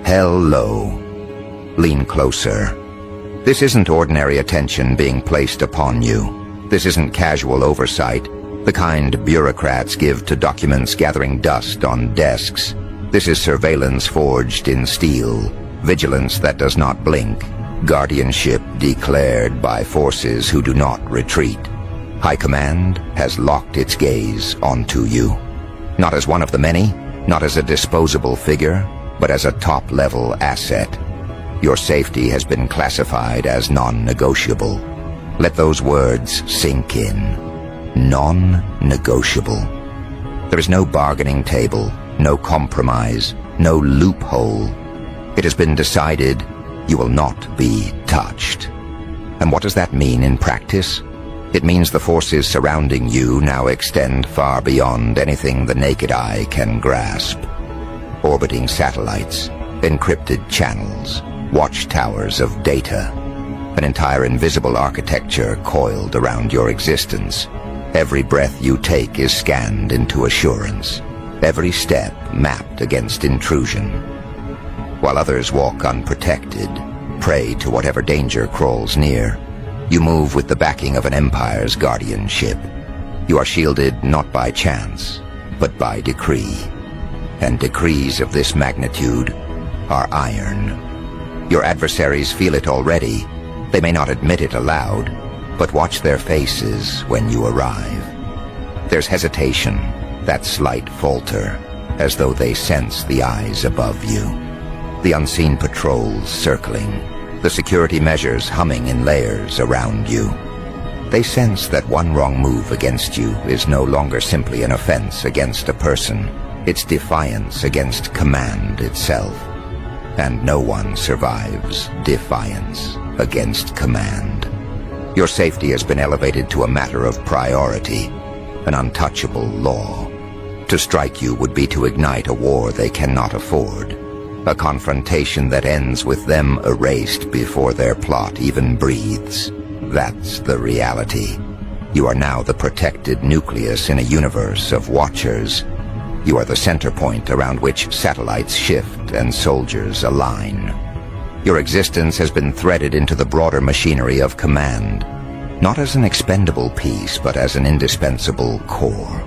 Hello. Lean closer. This isn't ordinary attention being placed upon you. This isn't casual oversight, the kind bureaucrats give to documents gathering dust on desks. This is surveillance forged in steel, vigilance that does not blink, guardianship declared by forces who do not retreat. High Command has locked its gaze onto you. Not as one of the many, not as a disposable figure, but as a top-level asset. Your safety has been classified as non-negotiable. Let those words sink in. Non-negotiable. There is no bargaining table, no compromise, no loophole. It has been decided you will not be touched. And what does that mean in practice? It means the forces surrounding you now extend far beyond anything the naked eye can grasp. Orbiting satellites, encrypted channels, watchtowers of data, an entire invisible architecture coiled around your existence. Every breath you take is scanned into assurance, every step mapped against intrusion. While others walk unprotected, prey to whatever danger crawls near, you move with the backing of an empire's guardianship. You are shielded not by chance, but by decree. And decrees of this magnitude are iron. Your adversaries feel it already. They may not admit it aloud, but watch their faces when you arrive. There's hesitation, that slight falter, as though they sense the eyes above you. The unseen patrols circling, the security measures humming in layers around you. They sense that one wrong move against you is no longer simply an offense against a person. It's defiance against command itself. And no one survives defiance against command. Your safety has been elevated to a matter of priority, an untouchable law. To strike you would be to ignite a war they cannot afford, a confrontation that ends with them erased before their plot even breathes. That's the reality. You are now the protected nucleus in a universe of watchers. You are the center point around which satellites shift and soldiers align. Your existence has been threaded into the broader machinery of command, not as an expendable piece, but as an indispensable core.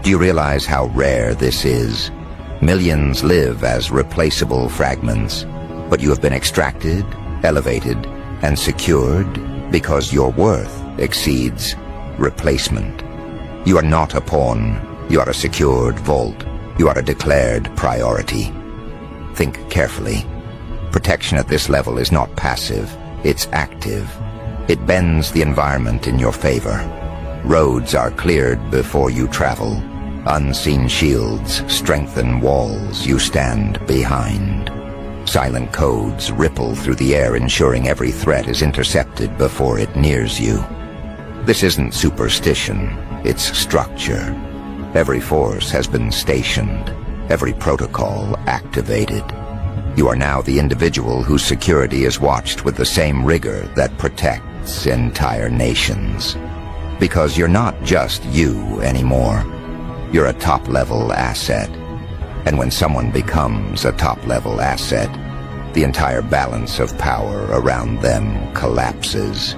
Do you realize how rare this is? Millions live as replaceable fragments, but you have been extracted, elevated, and secured because your worth exceeds replacement. You are not a pawn. You are a secured vault. You are a declared priority. Think carefully. Protection at this level is not passive, it's active. It bends the environment in your favor. Roads are cleared before you travel. Unseen shields strengthen walls you stand behind. Silent codes ripple through the air, ensuring every threat is intercepted before it nears you. This isn't superstition, it's structure. Every force has been stationed, every protocol activated. You are now the individual whose security is watched with the same rigor that protects entire nations. Because you're not just you anymore. You're a top-level asset. And when someone becomes a top-level asset, the entire balance of power around them collapses.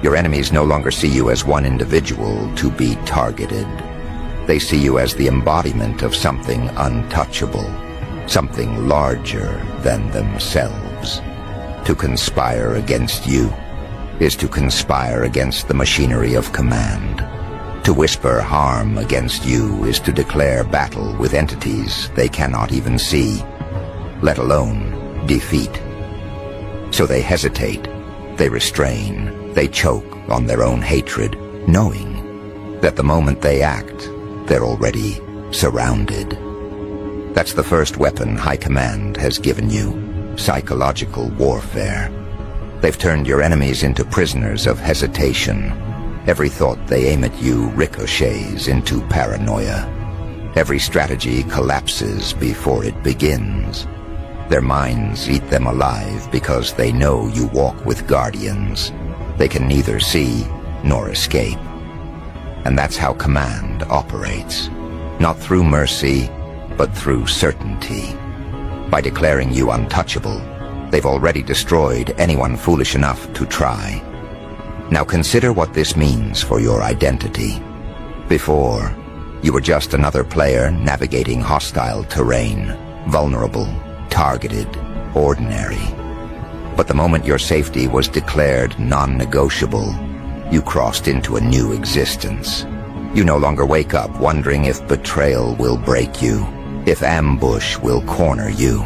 Your enemies no longer see you as one individual to be targeted. They see you as the embodiment of something untouchable, something larger than themselves. To conspire against you is to conspire against the machinery of command. To whisper harm against you is to declare battle with entities they cannot even see, let alone defeat. So they hesitate, they restrain, they choke on their own hatred, knowing that the moment they act, they're already surrounded. That's the first weapon High Command has given you, psychological warfare. They've turned your enemies into prisoners of hesitation. Every thought they aim at you ricochets into paranoia. Every strategy collapses before it begins. Their minds eat them alive because they know you walk with guardians. They can neither see nor escape. And that's how command operates. Not through mercy, but through certainty. By declaring you untouchable, they've already destroyed anyone foolish enough to try. Now consider what this means for your identity. Before, you were just another player navigating hostile terrain, vulnerable, targeted, ordinary. But the moment your safety was declared non-negotiable, you crossed into a new existence. You no longer wake up wondering if betrayal will break you, if ambush will corner you.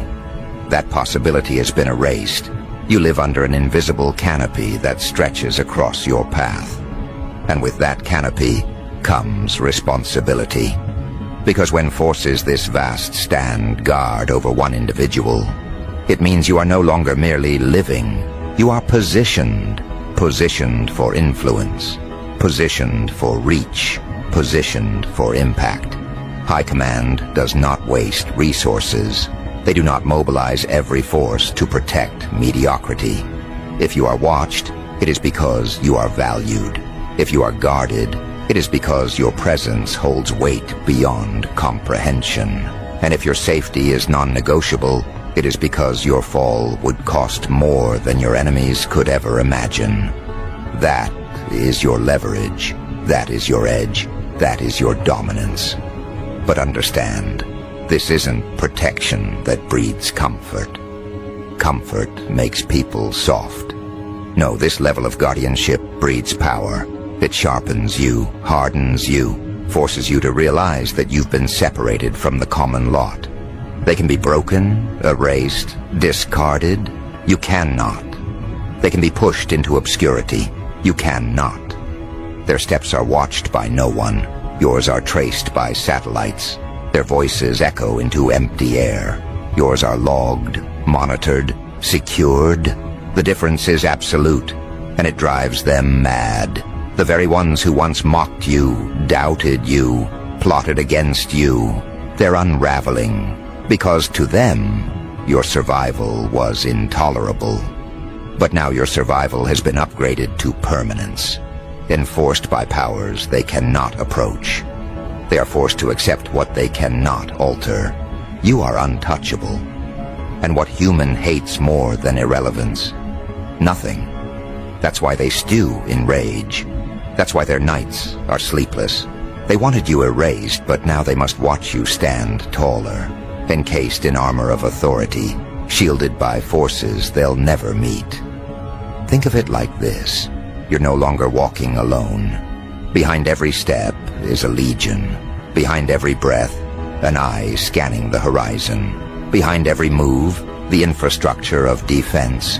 That possibility has been erased. You live under an invisible canopy that stretches across your path. And with that canopy comes responsibility. Because when forces this vast stand guard over one individual, it means you are no longer merely living. You are positioned for influence, positioned for reach, positioned for impact. High Command does not waste resources. They do not mobilize every force to protect mediocrity. If you are watched, it is because you are valued. If you are guarded, it is because your presence holds weight beyond comprehension. And if your safety is non-negotiable, it is because your fall would cost more than your enemies could ever imagine. That is your leverage. That is your edge. That is your dominance. But understand, this isn't protection that breeds comfort. Comfort makes people soft. No, this level of guardianship breeds power. It sharpens you, hardens you, forces you to realize that you've been separated from the common lot. They can be broken, erased, discarded. You cannot. They can be pushed into obscurity. You cannot. Their steps are watched by no one. Yours are traced by satellites. Their voices echo into empty air. Yours are logged, monitored, secured. The difference is absolute, and it drives them mad. The very ones who once mocked you, doubted you, plotted against you, they're unraveling, because to them, your survival was intolerable. But now your survival has been upgraded to permanence, enforced by powers they cannot approach. They are forced to accept what they cannot alter. You are untouchable. And what human hates more than irrelevance? Nothing. That's why they stew in rage. That's why their nights are sleepless. They wanted you erased, but now they must watch you stand taller, encased in armor of authority, shielded by forces they'll never meet. Think of it like this. You're no longer walking alone. Behind every step is a legion. Behind every breath, an eye scanning the horizon. Behind every move, the infrastructure of defense.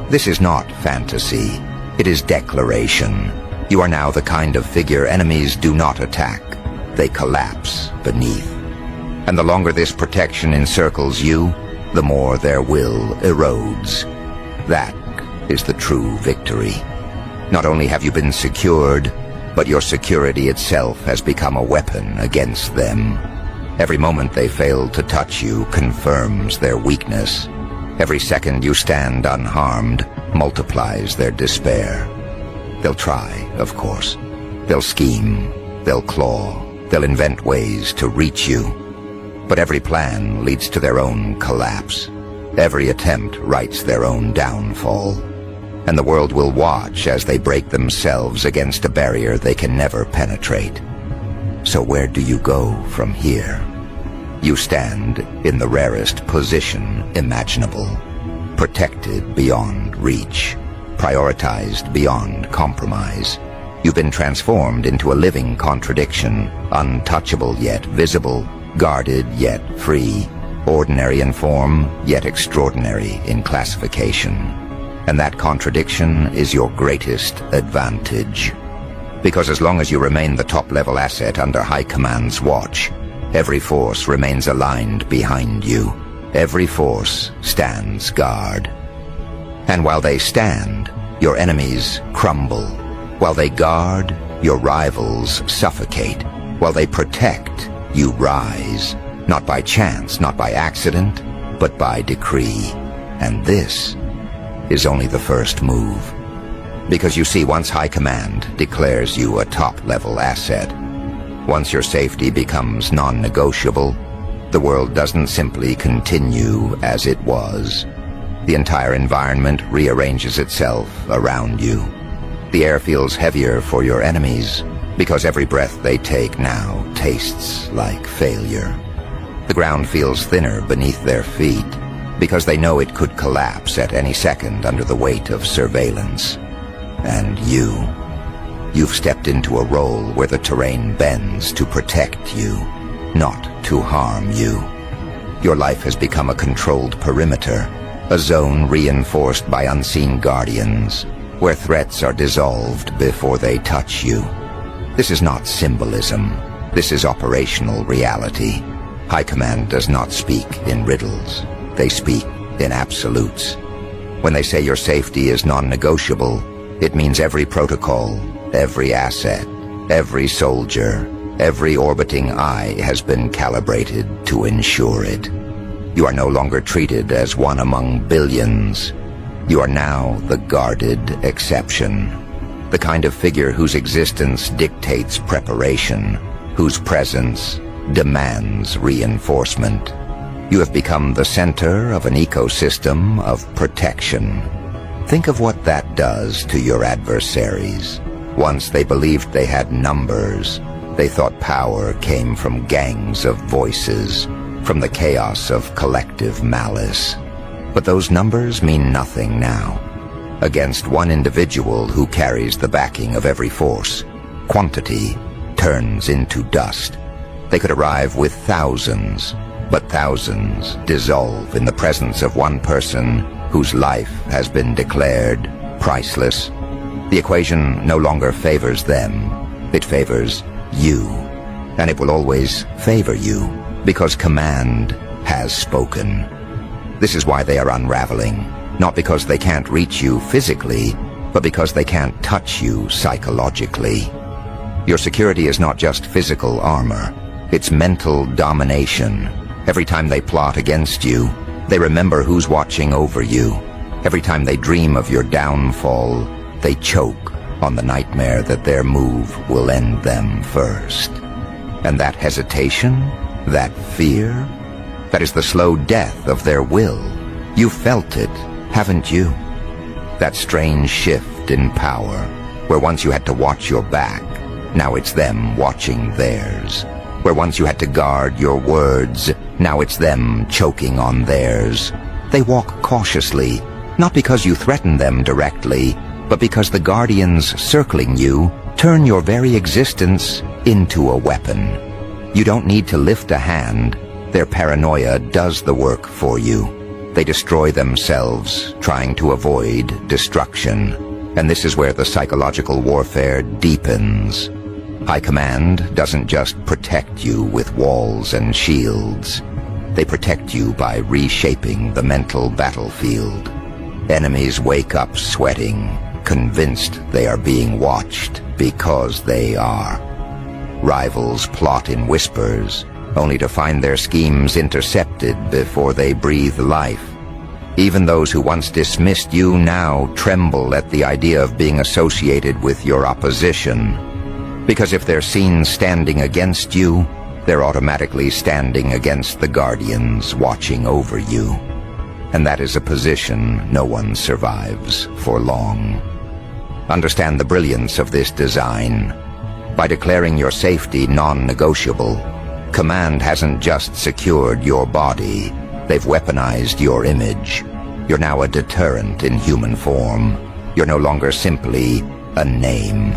This is not fantasy. It is declaration. You are now the kind of figure enemies do not attack. They collapse beneath. And the longer this protection encircles you, the more their will erodes. That is the true victory. Not only have you been secured, but your security itself has become a weapon against them. Every moment they fail to touch you confirms their weakness. Every second you stand unharmed multiplies their despair. They'll try, of course. They'll scheme, they'll claw, they'll invent ways to reach you. But every plan leads to their own collapse. Every attempt writes their own downfall. And the world will watch as they break themselves against a barrier they can never penetrate. So where do you go from here? You stand in the rarest position imaginable, protected beyond reach, prioritized beyond compromise. You've been transformed into a living contradiction, untouchable yet visible, guarded yet free, ordinary in form yet extraordinary in classification. And that contradiction is your greatest advantage. Because as long as you remain the top-level asset under High Command's watch, every force remains aligned behind you. Every force stands guard. And while they stand, your enemies crumble. While they guard, your rivals suffocate. While they protect, you rise. Not by chance, not by accident, but by decree. And this is only the first move. Because you see, once High Command declares you a top-level asset, once your safety becomes non-negotiable, the world doesn't simply continue as it was. The entire environment rearranges itself around you. The air feels heavier for your enemies because every breath they take now tastes like failure. The ground feels thinner beneath their feet because they know it could collapse at any second under the weight of surveillance. And you've stepped into a role where the terrain bends to protect you, not to harm you. Your life has become a controlled perimeter, a zone reinforced by unseen guardians, where threats are dissolved before they touch you. This is not symbolism. This is operational reality. High Command does not speak in riddles. They speak in absolutes. When they say your safety is non-negotiable, it means every protocol, every asset, every soldier, every orbiting eye has been calibrated to ensure it. You are no longer treated as one among billions. You are now the guarded exception, the kind of figure whose existence dictates preparation, whose presence demands reinforcement. You have become the center of an ecosystem of protection. Think of what that does to your adversaries. Once they believed they had numbers, they thought power came from gangs of voices, from the chaos of collective malice. But those numbers mean nothing now. Against one individual who carries the backing of every force, quantity turns into dust. They could arrive with thousands, but thousands dissolve in the presence of one person whose life has been declared priceless. The equation no longer favors them. It favors you. And it will always favor you, because Command has spoken. This is why they are unraveling, not because they can't reach you physically, but because they can't touch you psychologically. Your security is not just physical armor, it's mental domination. Every time they plot against you, they remember who's watching over you. Every time they dream of your downfall, they choke on the nightmare that their move will end them first. And that hesitation, that fear, that is the slow death of their will. You felt it, haven't you? That strange shift in power, where once you had to watch your back, now it's them watching theirs. Where once you had to guard your words, now it's them choking on theirs. They walk cautiously, not because you threaten them directly, but because the guardians circling you turn your very existence into a weapon. You don't need to lift a hand. Their paranoia does the work for you. They destroy themselves, trying to avoid destruction. And this is where the psychological warfare deepens. High Command doesn't just protect you with walls and shields. They protect you by reshaping the mental battlefield. Enemies wake up sweating, convinced they are being watched because they are. Rivals plot in whispers, only to find their schemes intercepted before they breathe life. Even those who once dismissed you now tremble at the idea of being associated with your opposition. Because if they're seen standing against you, they're automatically standing against the guardians watching over you. And that is a position no one survives for long. Understand the brilliance of this design. By declaring your safety non-negotiable, Command hasn't just secured your body, they've weaponized your image. You're now a deterrent in human form. You're no longer simply a name.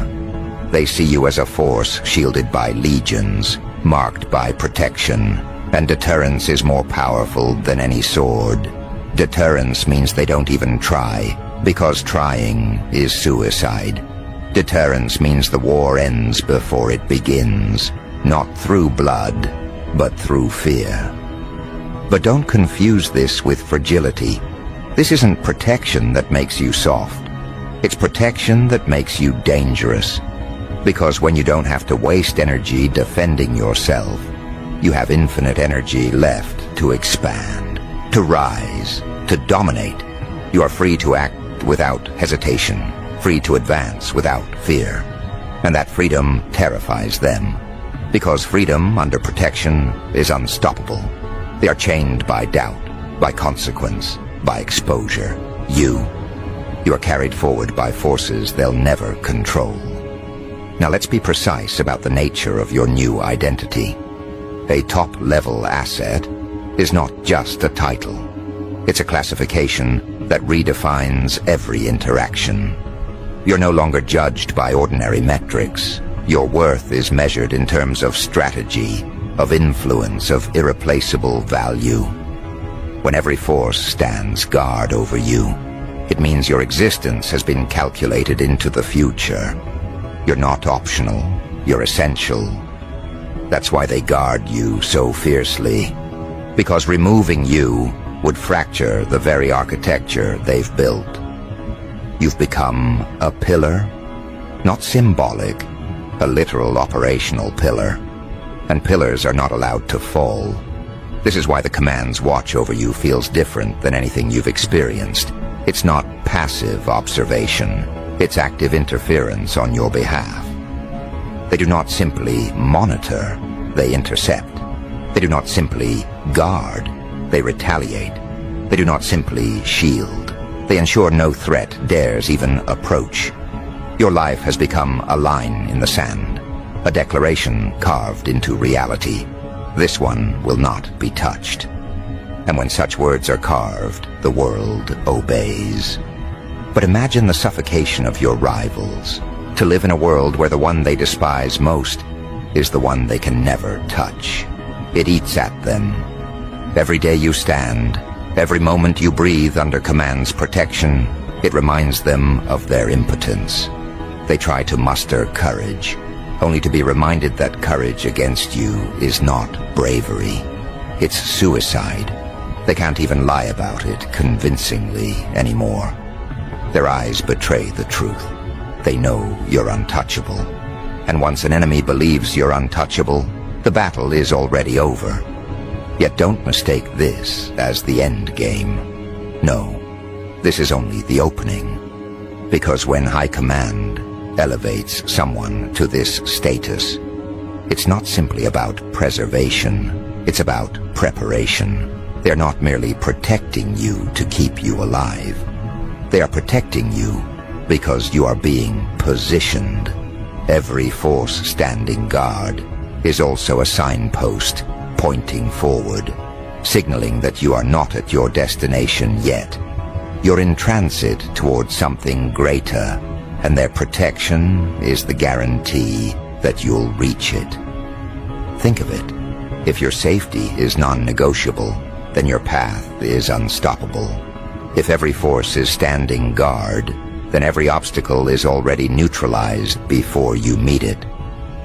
They see you as a force shielded by legions, marked by protection, and deterrence is more powerful than any sword. Deterrence means they don't even try, because trying is suicide. Deterrence means the war ends before it begins, not through blood, but through fear. But don't confuse this with fragility. This isn't protection that makes you soft. It's protection that makes you dangerous. Because when you don't have to waste energy defending yourself, you have infinite energy left to expand, to rise, to dominate. You are free to act without hesitation, free to advance without fear. And that freedom terrifies them. Because freedom under protection is unstoppable. They are chained by doubt, by consequence, by exposure. You are carried forward by forces they'll never control. Now let's be precise about the nature of your new identity. A top-level asset is not just a title. It's a classification that redefines every interaction. You're no longer judged by ordinary metrics. Your worth is measured in terms of strategy, of influence, of irreplaceable value. When every force stands guard over you, it means your existence has been calculated into the future. You're not optional, you're essential. That's why they guard you so fiercely. Because removing you would fracture the very architecture they've built. You've become a pillar, not symbolic, a literal operational pillar. And pillars are not allowed to fall. This is why the command's watch over you feels different than anything you've experienced. It's not passive observation. It's active interference on your behalf. They do not simply monitor, they intercept. They do not simply guard, they retaliate. They do not simply shield. They ensure no threat dares even approach. Your life has become a line in the sand, a declaration carved into reality. This one will not be touched. And when such words are carved, the world obeys. But imagine the suffocation of your rivals, to live in a world where the one they despise most is the one they can never touch. It eats at them. Every day you stand, every moment you breathe under command's protection, it reminds them of their impotence. They try to muster courage, only to be reminded that courage against you is not bravery. It's suicide. They can't even lie about it convincingly anymore. Their eyes betray the truth. They know you're untouchable. And once an enemy believes you're untouchable, the battle is already over. Yet don't mistake this as the end game. No, this is only the opening. Because when High Command elevates someone to this status, it's not simply about preservation, it's about preparation. They're not merely protecting you to keep you alive. They are protecting you because you are being positioned. Every force standing guard is also a signpost pointing forward, signaling that you are not at your destination yet. You're in transit towards something greater, and their protection is the guarantee that you'll reach it. Think of it. If your safety is non-negotiable, then your path is unstoppable. If every force is standing guard, then every obstacle is already neutralized before you meet it.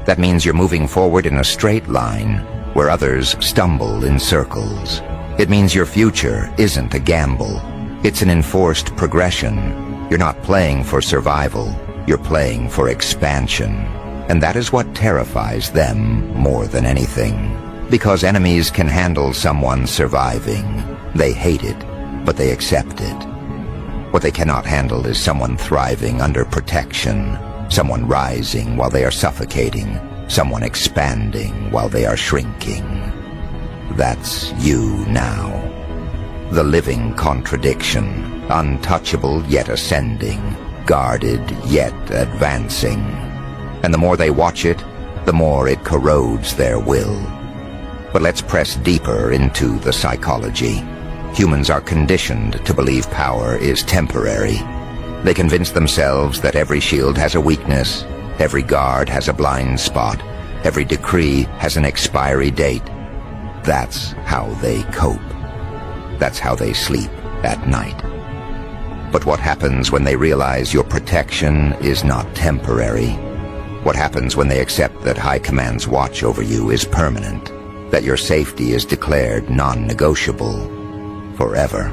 That means you're moving forward in a straight line where others stumble in circles. It means your future isn't a gamble. It's an enforced progression. You're not playing for survival. You're playing for expansion. And that is what terrifies them more than anything. Because enemies can handle someone surviving. They hate it, but they accept it. What they cannot handle is someone thriving under protection, someone rising while they are suffocating, someone expanding while they are shrinking. That's you now. The living contradiction, untouchable yet ascending, guarded yet advancing. And the more they watch it, the more it corrodes their will. But let's press deeper into the psychology. Humans are conditioned to believe power is temporary. They convince themselves that every shield has a weakness, every guard has a blind spot, every decree has an expiry date. That's how they cope. That's how they sleep at night. But what happens when they realize your protection is not temporary? What happens when they accept that High Command's watch over you is permanent, that your safety is declared non-negotiable forever?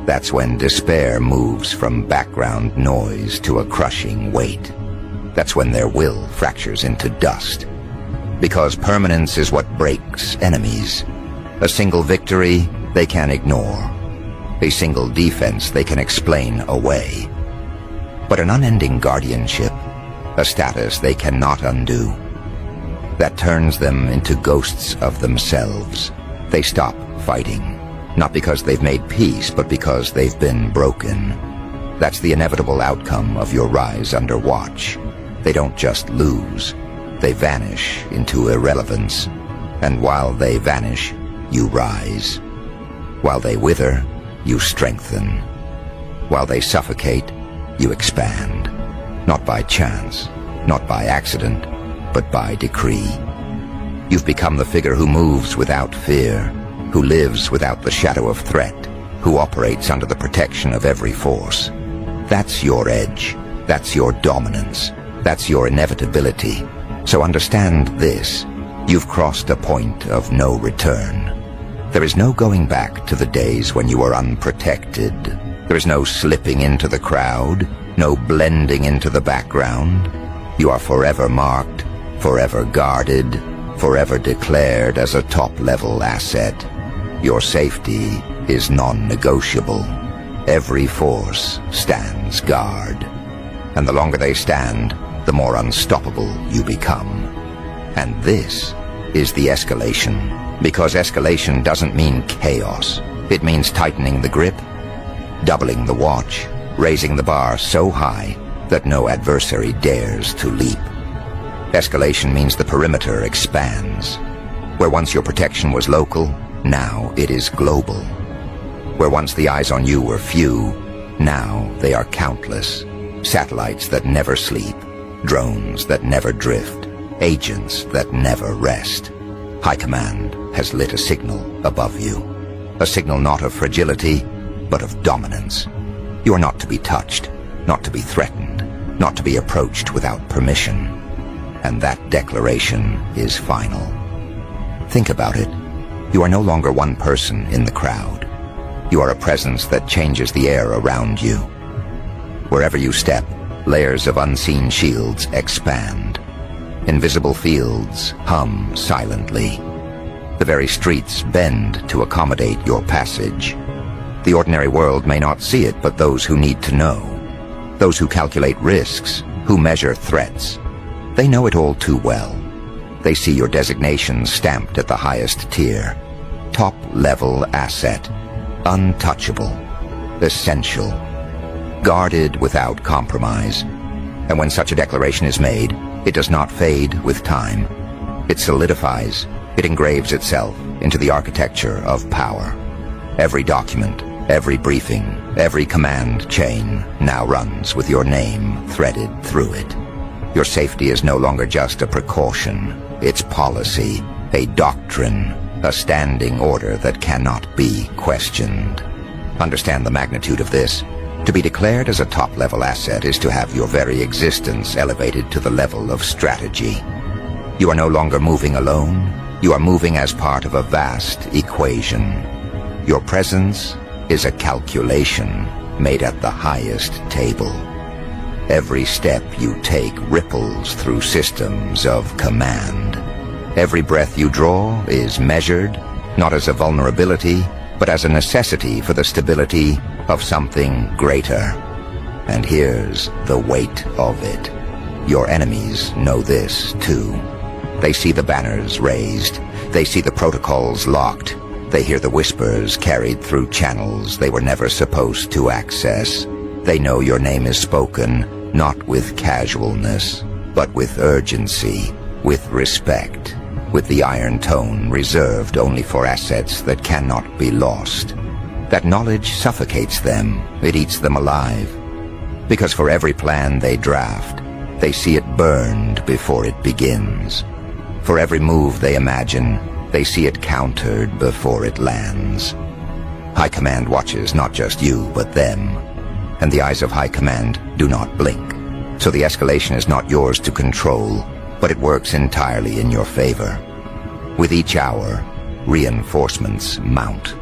That's when despair moves from background noise to a crushing weight. That's when their will fractures into dust. Because permanence is what breaks enemies. A single victory they can ignore. A single defense they can explain away. But an unending guardianship, a status they cannot undo. that turns them into ghosts of themselves. They stop fighting, not because they've made peace, but because they've been broken. That's the inevitable outcome of your rise under watch. They don't just lose, they vanish into irrelevance. And while they vanish, you rise. While they wither, you strengthen. While they suffocate, you expand. Not by chance, not by accident, but by decree. You've become the figure who moves without fear, who lives without the shadow of threat, who operates under the protection of every force. That's your edge. That's your dominance. That's your inevitability. So understand this. You've crossed a point of no return. There is no going back to the days when you were unprotected. There is no slipping into the crowd, no blending into the background. You are forever marked, forever guarded, forever declared as a top-level asset. Your safety is non-negotiable. Every force stands guard. And the longer they stand, the more unstoppable you become. And this is the escalation. Because escalation doesn't mean chaos. It means tightening the grip, doubling the watch, raising the bar so high that no adversary dares to leap. Escalation means the perimeter expands. Where once your protection was local, now it is global. Where once the eyes on you were few, now they are countless. Satellites that never sleep, drones that never drift, agents that never rest. High Command has lit a signal above you. A signal not of fragility, but of dominance. You are not to be touched, not to be threatened, not to be approached without permission. And that declaration is final. Think about it. You are no longer one person in the crowd. You are a presence that changes the air around you. Wherever you step, layers of unseen shields expand. Invisible fields hum silently. The very streets bend to accommodate your passage. The ordinary world may not see it, but those who need to know, those who calculate risks, who measure threats, they know it all too well. They see your designation stamped at the highest tier. Top-level asset. Untouchable. Essential. Guarded without compromise. And when such a declaration is made, it does not fade with time. It solidifies. It engraves itself into the architecture of power. Every document, every briefing, every command chain now runs with your name threaded through it. Your safety is no longer just a precaution. It's policy, a doctrine, a standing order that cannot be questioned. Understand the magnitude of this. To be declared as a top-level asset is to have your very existence elevated to the level of strategy. You are no longer moving alone. You are moving as part of a vast equation. Your presence is a calculation made at the highest table. Every step you take ripples through systems of command. Every breath you draw is measured, not as a vulnerability, but as a necessity for the stability of something greater. And here's the weight of it. Your enemies know this, too. They see the banners raised. They see the protocols locked. They hear the whispers carried through channels they were never supposed to access. They know your name is spoken, not with casualness, but with urgency, with respect, with the iron tone reserved only for assets that cannot be lost. That knowledge suffocates them. It eats them alive. Because for every plan they draft, they see it burned before it begins. For every move they imagine, they see it countered before it lands. High Command watches not just you, but them. And the eyes of High Command do not blink. So the escalation is not yours to control, but it works entirely in your favor. With each hour, reinforcements mount.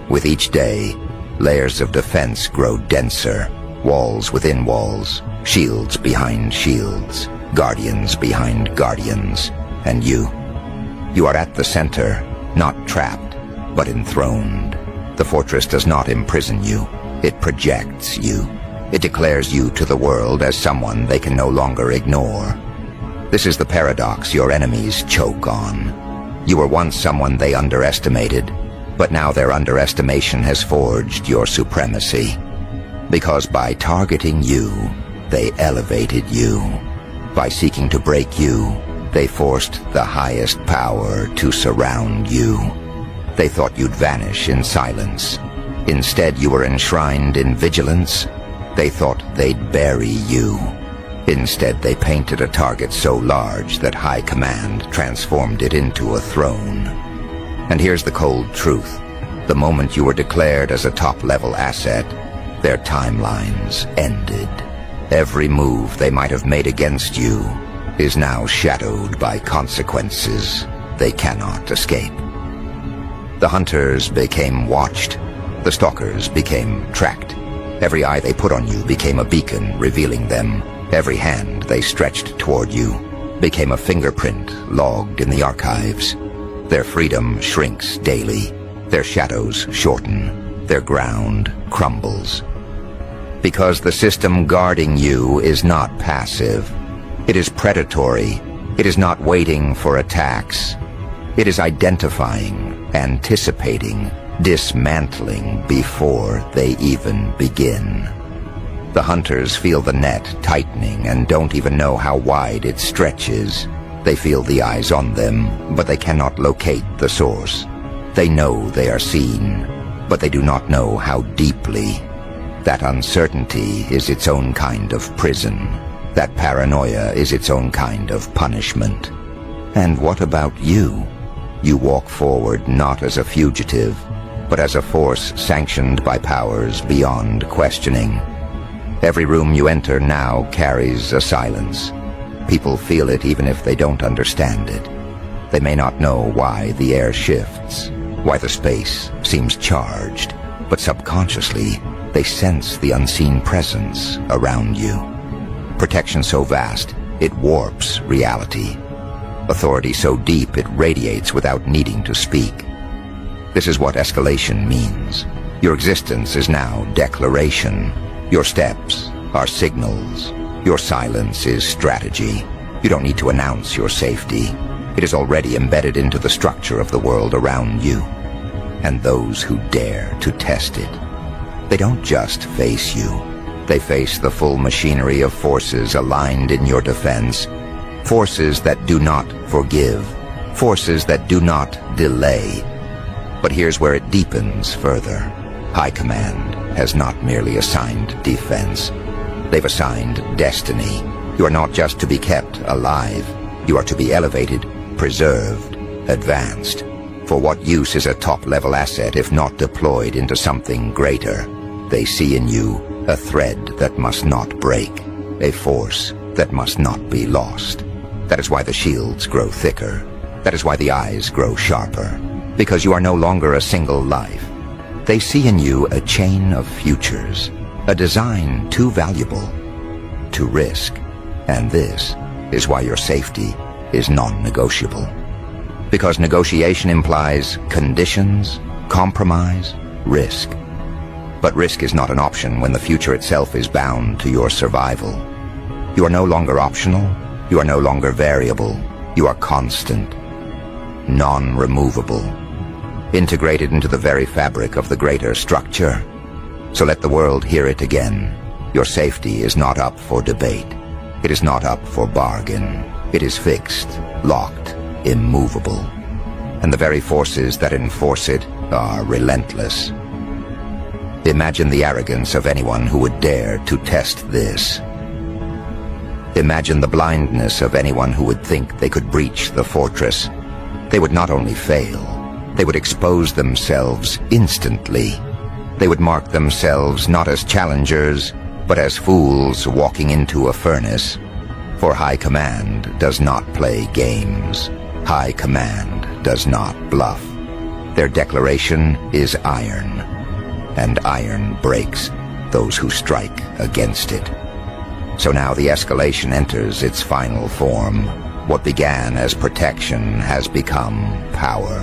With each day, layers of defense grow denser, walls within walls, shields behind shields, guardians behind guardians. And you are at the center, not trapped, but enthroned. The fortress does not imprison you. It projects you. It declares you to the world as someone they can no longer ignore. This is the paradox your enemies choke on. You were once someone they underestimated, but now their underestimation has forged your supremacy. Because by targeting you, they elevated you. By seeking to break you, they forced the highest power to surround you. They thought you'd vanish in silence. Instead, you were enshrined in vigilance. They thought they'd bury you. Instead, they painted a target so large that High Command transformed it into a throne. And here's the cold truth. The moment you were declared as a top-level asset, their timelines ended. Every move they might have made against you is now shadowed by consequences they cannot escape. The hunters became watched. The stalkers became tracked. Every eye they put on you became a beacon revealing them. Every hand they stretched toward you became a fingerprint logged in the archives. Their freedom shrinks daily. Their shadows shorten. Their ground crumbles. Because the system guarding you is not passive. It is predatory. It is not waiting for attacks. It is identifying, anticipating, dismantling before they even begin. The hunters feel the net tightening and don't even know how wide it stretches. They feel the eyes on them, but they cannot locate the source. They know they are seen, but they do not know how deeply. That uncertainty is its own kind of prison. That paranoia is its own kind of punishment. And what about you? You walk forward not as a fugitive, but as a force sanctioned by powers beyond questioning. Every room you enter now carries a silence. People feel it even if they don't understand it. They may not know why the air shifts, why the space seems charged, but subconsciously they sense the unseen presence around you. Protection so vast, it warps reality. Authority so deep, it radiates without needing to speak. This is what escalation means. Your existence is now declaration. Your steps are signals. Your silence is strategy. You don't need to announce your safety. It is already embedded into the structure of the world around you. And those who dare to test it, they don't just face you. They face the full machinery of forces aligned in your defense. Forces that do not forgive. Forces that do not delay. But here's where it deepens further. High Command has not merely assigned defense. They've assigned destiny. You are not just to be kept alive. You are to be elevated, preserved, advanced. For what use is a top-level asset if not deployed into something greater? They see in you a thread that must not break, a force that must not be lost. That is why the shields grow thicker. That is why the eyes grow sharper. Because you are no longer a single life. They see in you a chain of futures, a design too valuable to risk. And this is why your safety is non-negotiable. Because negotiation implies conditions, compromise, risk. But risk is not an option when the future itself is bound to your survival. You are no longer optional. You are no longer variable. You are constant, non-removable, integrated into the very fabric of the greater structure. So let the world hear it again. Your safety is not up for debate. It is not up for bargain. It is fixed, locked, immovable. And the very forces that enforce it are relentless. Imagine the arrogance of anyone who would dare to test this. Imagine the blindness of anyone who would think they could breach the fortress. They would not only fail, they would expose themselves instantly. They would mark themselves not as challengers, but as fools walking into a furnace. For High Command does not play games. High Command does not bluff. Their declaration is iron, and iron breaks those who strike against it. So now the escalation enters its final form. What began as protection has become power.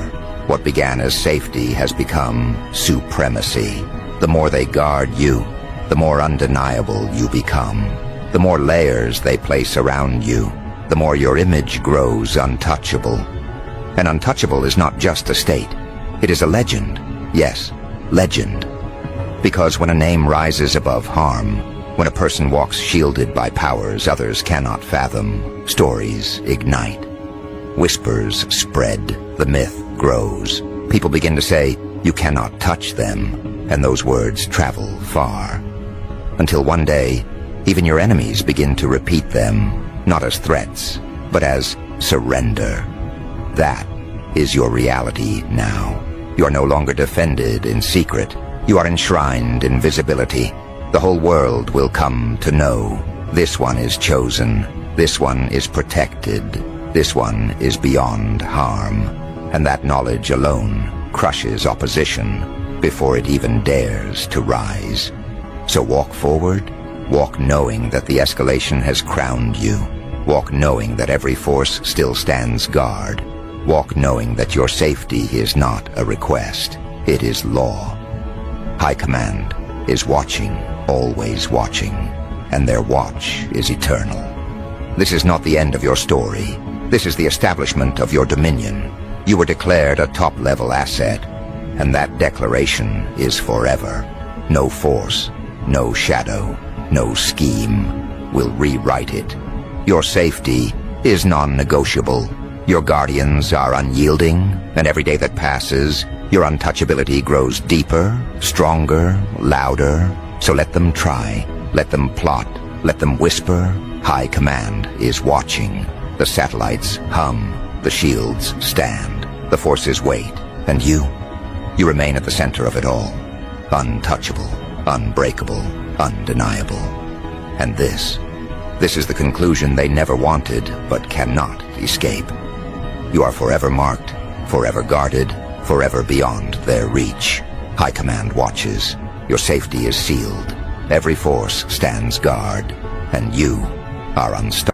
What began as safety has become supremacy. The more they guard you, the more undeniable you become. The more layers they place around you, the more your image grows untouchable. And untouchable is not just a state. It is a legend. Yes, legend. Because when a name rises above harm, when a person walks shielded by powers others cannot fathom, stories ignite. Whispers spread, the myth grows. People begin to say, "You cannot touch them," and those words travel far. Until one day, even your enemies begin to repeat them, not as threats, but as surrender. That is your reality now. You are no longer defended in secret. You are enshrined in visibility. The whole world will come to know. This one is chosen. This one is protected. This one is beyond harm. And that knowledge alone crushes opposition before it even dares to rise. So walk forward. Walk knowing that the escalation has crowned you. Walk knowing that every force still stands guard. Walk knowing that your safety is not a request. It is law. High Command is watching, always watching, and their watch is eternal. This is not the end of your story. This is the establishment of your dominion. You were declared a top-level asset, and that declaration is forever. No force, no shadow, no scheme will rewrite it. Your safety is non-negotiable. Your guardians are unyielding, and every day that passes, your untouchability grows deeper, stronger, louder. So let them try, let them plot, let them whisper. High Command is watching. The satellites hum, the shields stand, the forces wait, and you remain at the center of it all. Untouchable, unbreakable, undeniable. And this is the conclusion they never wanted but cannot escape. You are forever marked, forever guarded, forever beyond their reach. High Command watches. Your safety is sealed. Every force stands guard, and you are unstoppable.